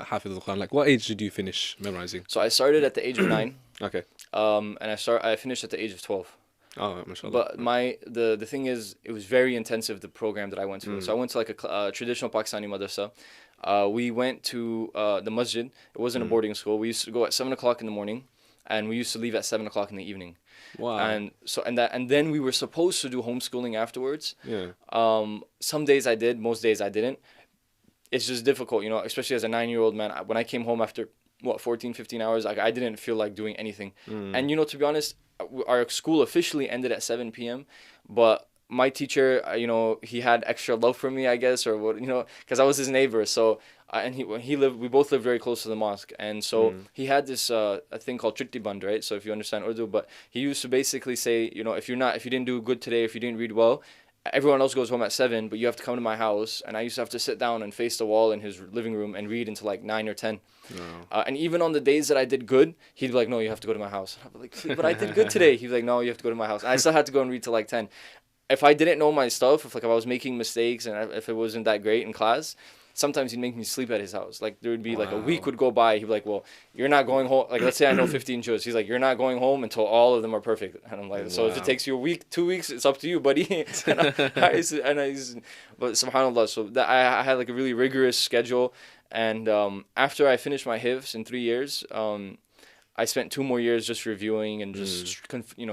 Hafiz al-Quran? Like, what age did you finish memorizing? So I started at the age of 9. Okay. And I finished at the age of 12. Oh, mashallah. But the thing is, it was very intensive, the program that I went to. So I went to like a traditional Pakistani madrasa. We went to the masjid. It wasn't a boarding school. We used to go at 7 o'clock in the morning, and we used to leave at 7 o'clock in the evening. Wow. And then we were supposed to do homeschooling afterwards. Yeah. Some days I did, most days I didn't. It's just difficult, you know, especially as a 9-year-old man. When I came home after 14, 15 hours, I didn't feel like doing anything. And you know, to be honest, our school officially ended at 7 p.m. But my teacher, you know, he had extra love for me, I guess, or what, you know, because I was his neighbor. So we both lived very close to the mosque, and so he had this a thing called chitti band, right? So if you understand Urdu, but he used to basically say, you know, if you didn't do good today, if you didn't read well, everyone else goes home at 7, but you have to come to my house. And I used to have to sit down and face the wall in his living room and read until like 9 or 10. No. And even on the days that I did good, he'd be like, no, you have to go to my house. I'd be like, but I did good today. He'd be like, no, you have to go to my house. And I still had to go and read till like 10. If I didn't know my stuff, if I was making mistakes and if it wasn't that great in class, sometimes he'd make me sleep at his house. Like there would be like a week would go by. He'd be like, well, you're not going home. Like let's say I know 15 juz. He's like, you're not going home until all of them are perfect. And I'm like, so if it takes you a week, 2 weeks, it's up to you, buddy. But subhanAllah, so that I had like a really rigorous schedule. And after I finished my HIFDH in 3 years, I spent 2 more years just reviewing and just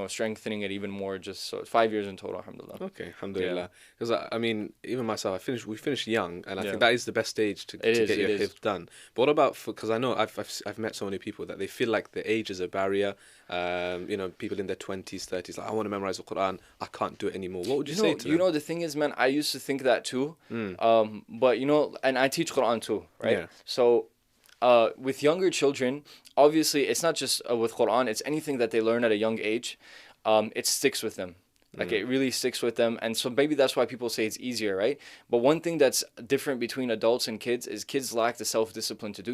strengthening it even more. Just so 5 years in total, alhamdulillah. Okay, alhamdulillah. Because I mean, even myself, we finished young, and I think that is the best stage to get your HIFDH done. But what about, because I know I've met so many people that they feel like the age is a barrier. You know, people in their 20s, 30s, like, I want to memorize the Qur'an, I can't do it anymore. What would you say to them? You know, the thing is, man, I used to think that too. But you know, and I teach Qur'an too, right? Yeah. So with younger children, obviously, it's not just with Qur'an, it's anything that they learn at a young age. It sticks with them. Like, it really sticks with them. And so maybe that's why people say it's easier, right? But one thing that's different between adults and kids is kids lack the self-discipline to do